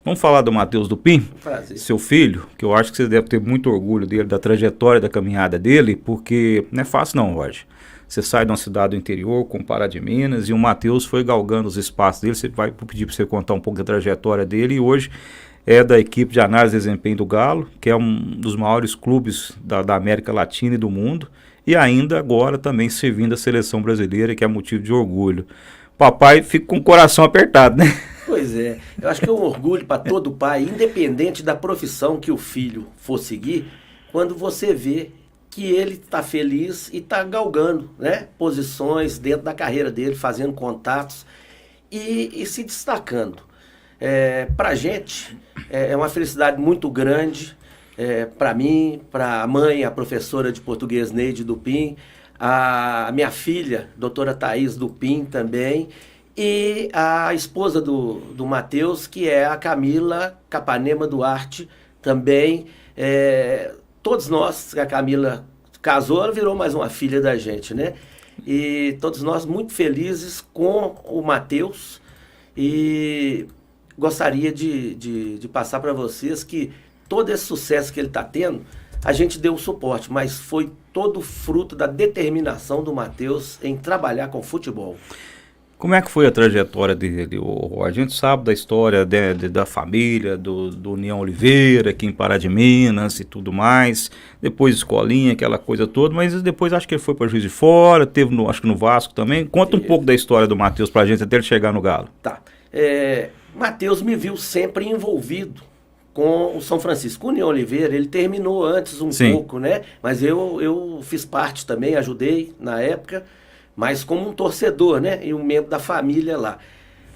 Vamos falar do Matheus Dupin, Prazer. seu filho, que eu acho que você deve ter muito orgulho dele, da trajetória, da caminhada dele, porque não é fácil não, Roger. Você sai de uma cidade do interior, com Pará de Minas, e o Matheus foi galgando os espaços dele. Você vai pedir para você contar um pouco da trajetória dele, e hoje é da equipe de análise de desempenho do Galo, que é um dos maiores clubes da América Latina e do mundo, e ainda agora também servindo a seleção brasileira, que é motivo de orgulho. Papai fica com o coração apertado, né? Pois é, eu acho que é um orgulho para todo pai, independente da profissão que o filho for seguir, quando você vê que ele está feliz e está galgando, né, posições dentro da carreira dele, fazendo contatos e se destacando. Para a gente é uma felicidade muito grande, para mim, para a mãe, a professora de português Neide Dupin, a minha filha, doutora Thaís Dupin também, e a esposa do Matheus, que é a Camila Capanema Duarte, também. Todos nós, a Camila casou, ela virou mais uma filha da gente, né? E todos nós muito felizes com o Matheus, e gostaria de passar para vocês que todo esse sucesso que ele está tendo, a gente deu o suporte, mas foi todo fruto da determinação do Matheus em trabalhar com futebol. Como é que foi a trajetória dele? A gente sabe da história da família, do União Oliveira, aqui em Pará de Minas e tudo mais. Depois escolinha, aquela coisa toda, mas depois acho que ele foi para Juiz de Fora, teve acho que no Vasco também. Conta um pouco da história do Matheus pra gente até ele chegar no Galo. Tá. Matheus me viu sempre envolvido com o São Francisco. O União Oliveira, ele terminou antes um pouco, né? Mas eu fiz parte também, ajudei na época, mas como um torcedor, né? E um membro da família lá.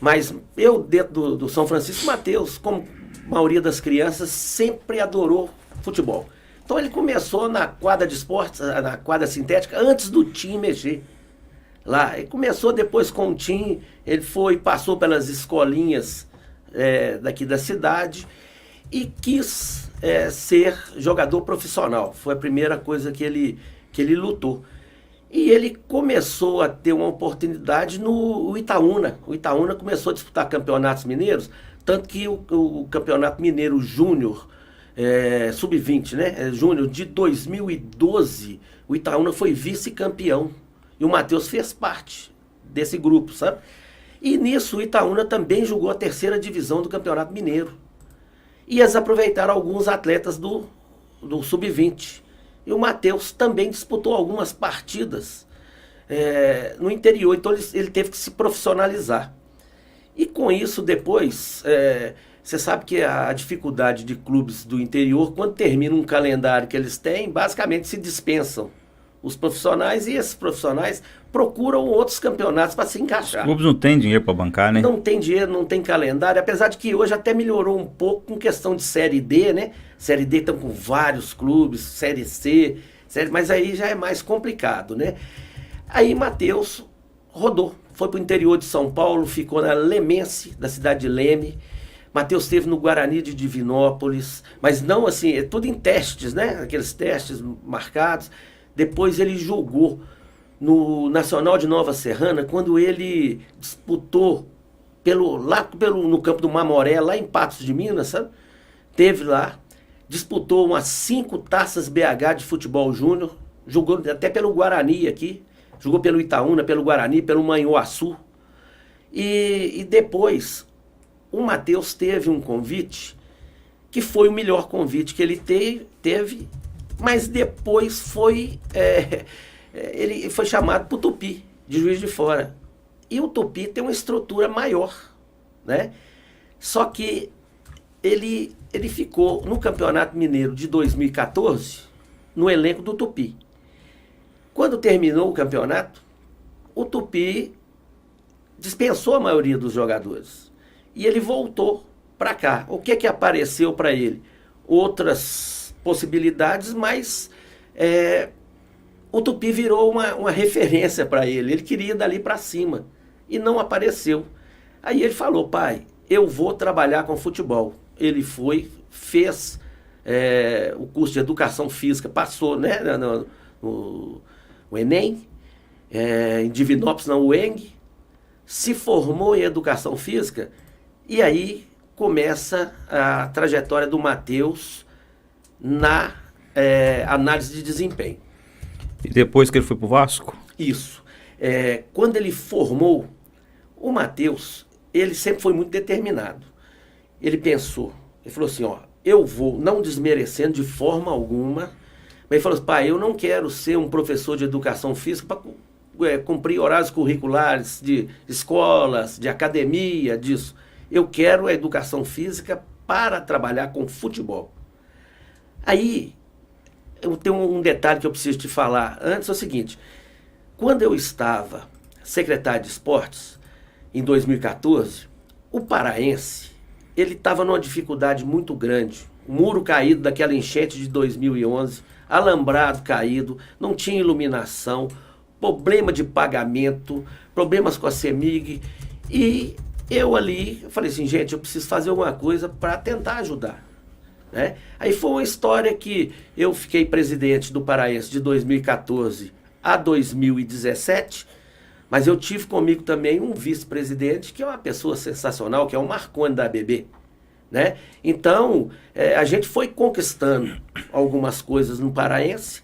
Mas eu, dentro do São Francisco, Matheus, como a maioria das crianças, sempre adorou futebol. Então ele começou na quadra de esportes, na quadra sintética, antes do time mexer. Lá, ele começou depois com o time, ele passou pelas escolinhas daqui da cidade e quis ser jogador profissional. Foi a primeira coisa que ele lutou. E ele começou a ter uma oportunidade no Itaúna. O Itaúna começou a disputar campeonatos mineiros, tanto que o Campeonato Mineiro Júnior, Sub-20, né? Júnior de 2012, o Itaúna foi vice-campeão. E o Matheus fez parte desse grupo, sabe? E nisso o Itaúna também jogou a terceira divisão do Campeonato Mineiro. E eles aproveitaram alguns atletas do Sub-20. E o Matheus também disputou algumas partidas no interior, então ele teve que se profissionalizar. E com isso depois, você sabe que a dificuldade de clubes do interior, quando termina um calendário que eles têm, basicamente se dispensam os profissionais, e esses profissionais procuram outros campeonatos para se encaixar. Os clubes não têm dinheiro para bancar, né? Não tem dinheiro, não tem calendário, apesar de que hoje até melhorou um pouco com questão de Série D, né? Série D estão com vários clubes, Série C, mas aí já é mais complicado, né? Aí Matheus rodou, foi para o interior de São Paulo, ficou na Lemense, da cidade de Leme. Matheus esteve no Guarani de Divinópolis, mas não assim, é tudo em testes, né? Aqueles testes marcados. Depois ele jogou no Nacional de Nova Serrana, quando ele disputou no campo do Mamoré, lá em Patos de Minas, sabe? Teve lá, disputou umas 5 taças BH de futebol júnior, jogou até pelo Guarani aqui, jogou pelo Itaúna, pelo Guarani, pelo Manhuaçu. E depois, o Matheus teve um convite, que foi o melhor convite que ele teve, mas depois ele foi chamado para o Tupi, de Juiz de Fora. E o Tupi tem uma estrutura maior, né? Só que ele ficou no Campeonato Mineiro de 2014 no elenco do Tupi. Quando terminou o campeonato, o Tupi dispensou a maioria dos jogadores. E ele voltou para cá. O que apareceu para ele? Outras possibilidades, mas o Tupi virou uma referência para ele. Ele queria ir dali para cima e não apareceu. Aí ele falou: pai, eu vou trabalhar com futebol. Ele fez o curso de educação física, passou, né, no Enem, em Divinópolis, na UENG, se formou em educação física e aí começa a trajetória do Matheus na análise de desempenho. E depois que ele foi pro Vasco? Isso. Quando ele formou, o Matheus, ele sempre foi muito determinado. Ele pensou, ele falou assim, eu vou, não desmerecendo de forma alguma, mas ele falou assim, pai, eu não quero ser um professor de educação física para cumprir horários curriculares de escolas, de academia, disso. Eu quero a educação física para trabalhar com futebol. Aí, eu tenho um detalhe que eu preciso te falar antes, é o seguinte, quando eu estava secretário de esportes, em 2014, o paraense, ele estava numa dificuldade muito grande. O muro caído daquela enchente de 2011, alambrado caído, não tinha iluminação, problema de pagamento, problemas com a CEMIG. E eu falei assim, gente, eu preciso fazer alguma coisa para tentar ajudar. Né? Aí foi uma história que eu fiquei presidente do Paraense de 2014 a 2017, mas eu tive comigo também um vice-presidente que é uma pessoa sensacional, que é o Marconi da ABB. Né? Então, a gente foi conquistando algumas coisas no Paraense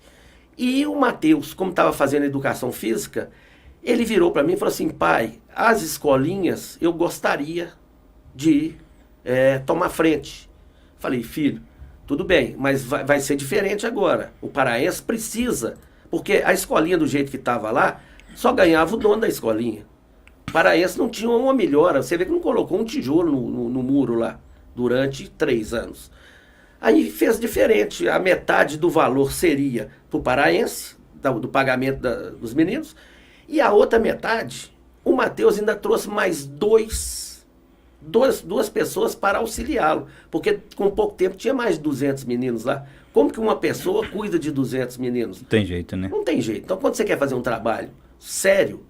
e o Matheus, como estava fazendo educação física, ele virou para mim e falou assim, pai, as escolinhas eu gostaria de tomar frente. Falei, filho, tudo bem, mas vai ser diferente agora. O Paraense precisa, porque a escolinha do jeito que estava lá, só ganhava o dono da escolinha. O Paraense não tinha uma melhora. Você vê que não colocou um tijolo no muro lá durante 3 anos. Aí fez diferente. A metade do valor seria para o Paraense, do pagamento dos meninos, e a outra metade, o Matheus ainda trouxe mais duas pessoas para auxiliá-lo, porque com pouco tempo tinha mais de 200 meninos lá. Como que uma pessoa cuida de 200 meninos? Não tem jeito, né? Não tem jeito. Então, quando você quer fazer um trabalho sério,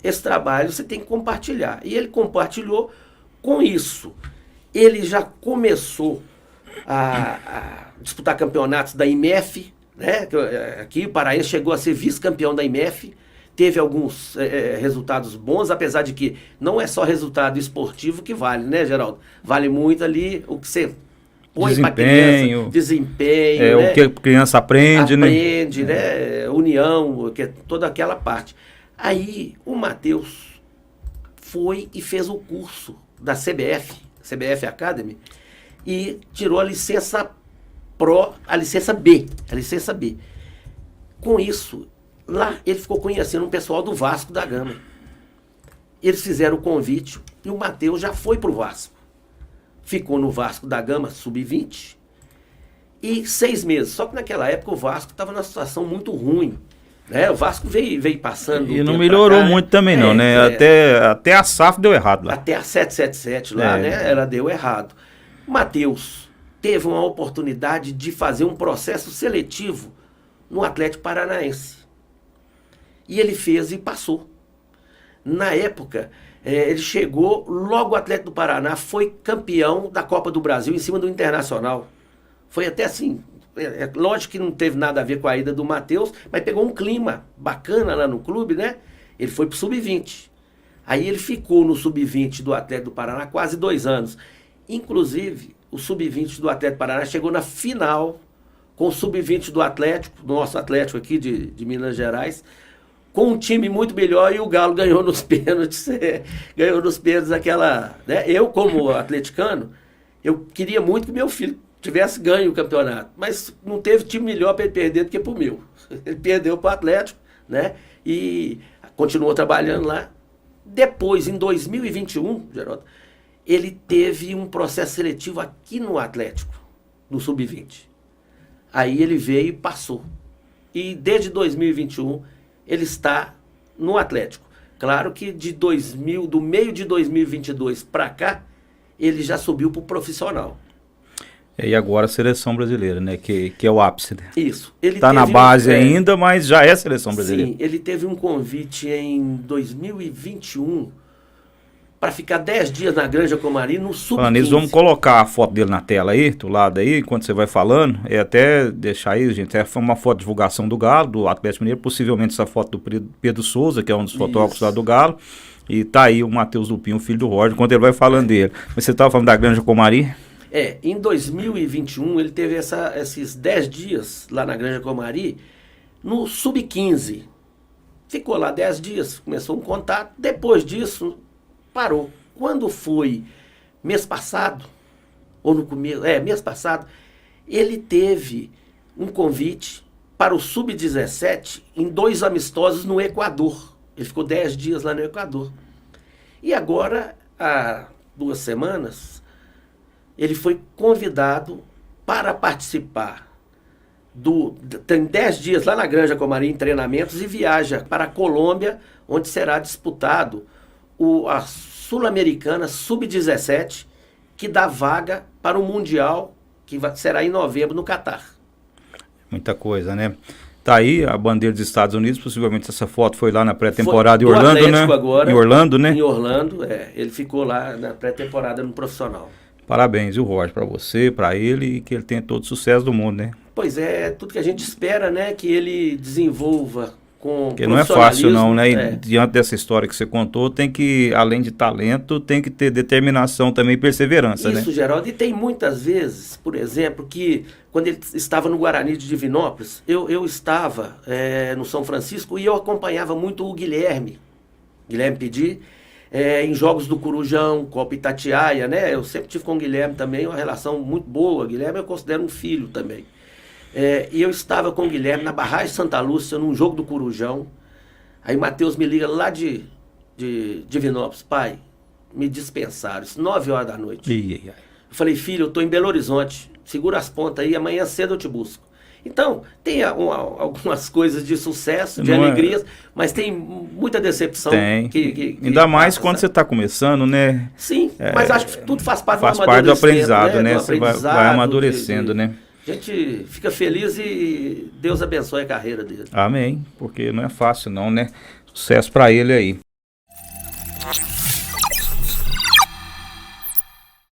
esse trabalho você tem que compartilhar. E ele compartilhou com isso. Ele já começou a disputar campeonatos da IMEF, né? Aqui o Paraense chegou a ser vice-campeão da IMEF, teve alguns resultados bons, apesar de que não é só resultado esportivo que vale, né, Geraldo? Vale muito ali o que você põe para criança, desempenho, né? O que a criança aprende, né? União, toda aquela parte. Aí o Matheus foi e fez o curso da CBF Academy, e tirou a licença a licença B. Com isso, lá ele ficou conhecendo um pessoal do Vasco da Gama. Eles fizeram o convite e o Matheus já foi para o Vasco. Ficou no Vasco da Gama, sub-20, e 6 meses. Só que naquela época o Vasco estava numa situação muito ruim. Né? O Vasco veio passando. E não melhorou muito também, não, né? Até a SAF deu errado lá. Até a 777 lá, né? Ela deu errado. O Matheus teve uma oportunidade de fazer um processo seletivo no Atlético Paranaense. E ele fez e passou. Na época, ele chegou, logo o Atlético do Paraná foi campeão da Copa do Brasil em cima do Internacional. Foi até assim, lógico que não teve nada a ver com a ida do Matheus, mas pegou um clima bacana lá no clube, né? Ele foi pro Sub-20. Aí ele ficou no Sub-20 do Atlético do Paraná quase 2 anos. Inclusive, o Sub-20 do Atlético do Paraná chegou na final com o Sub-20 do Atlético, do nosso Atlético aqui de Minas Gerais, com um time muito melhor, e o Galo ganhou nos pênaltis. Ganhou nos pênaltis aquela... Né? Eu, como atleticano, eu queria muito que meu filho tivesse ganho o campeonato, mas não teve time melhor para ele perder do que para o meu. Ele perdeu para o Atlético, né? E continuou trabalhando lá. Depois, em 2021, Geraldo, ele teve um processo seletivo aqui no Atlético, no Sub-20. Aí ele veio e passou. E desde 2021, ele está no Atlético. Claro que do meio de 2022 para cá, ele já subiu para o profissional. E agora a seleção brasileira, né? Que é o ápice. Né? Isso. Está na base ainda, mas já é seleção brasileira. Sim, ele teve um convite em 2021 para ficar 10 dias na Granja Comari no Sub-15. Vamos colocar a foto dele na tela aí, do lado aí, enquanto você vai falando. Até deixar aí, gente, foi uma foto de divulgação do Galo, do Atlético Mineiro, possivelmente essa foto do Pedro Souza, que é um dos fotógrafos lá do Galo. E tá aí o Matheus Lupin, o filho do Roger, enquanto ele vai falando dele. Mas você estava falando da Granja Comari? Em 2021 ele teve esses 10 dias lá na Granja Comari, no Sub-15. Ficou lá 10 dias, começou um contato, depois disso parou. Quando foi mês passado, ou no começo, mês passado, ele teve um convite para o Sub-17 em 2 amistosos no Equador. Ele ficou 10 dias lá no Equador. E agora, há 2 semanas, ele foi convidado para participar tem 10 dias lá na Granja Comari em treinamentos e viaja para a Colômbia, onde será disputado a Sul-Americana Sub-17, que dá vaga para o Mundial, que será em novembro no Catar. Muita coisa, né? Tá aí a bandeira dos Estados Unidos, possivelmente essa foto foi lá na pré-temporada em Orlando, né? Agora, em Orlando, né? Em Orlando, ele ficou lá na pré-temporada no profissional. Parabéns, viu, Roger, para você, para ele, e que ele tenha todo o sucesso do mundo, né? Pois é, tudo que a gente espera, né, que ele desenvolva com porque não é fácil não, né? E diante dessa história que você contou, tem que, além de talento, tem que ter determinação também e perseverança, né? Isso, Geraldo, e tem muitas vezes, por exemplo, que quando ele estava no Guarani de Divinópolis, eu estava no São Francisco e eu acompanhava muito o Guilherme Pedi, em jogos do Corujão, Copa Itatiaia, né? Eu sempre tive com o Guilherme também uma relação muito boa. Guilherme eu considero um filho também. E eu estava com o Guilherme na Barragem Santa Lúcia, num jogo do Corujão. Aí Matheus me liga lá de Divinópolis: pai, me dispensaram, isso 9 horas da noite. Eu falei: filho, eu estou em Belo Horizonte, segura as pontas aí, amanhã cedo eu te busco. Então, tem algumas coisas de sucesso, de alegrias, mas tem muita decepção. Tem. Ainda mais quando você está começando, né? Sim, mas acho que tudo faz parte do aprendizado, né? Você vai amadurecendo, né? A gente fica feliz e Deus abençoe a carreira dele. Amém, porque não é fácil não, né? Sucesso para ele aí.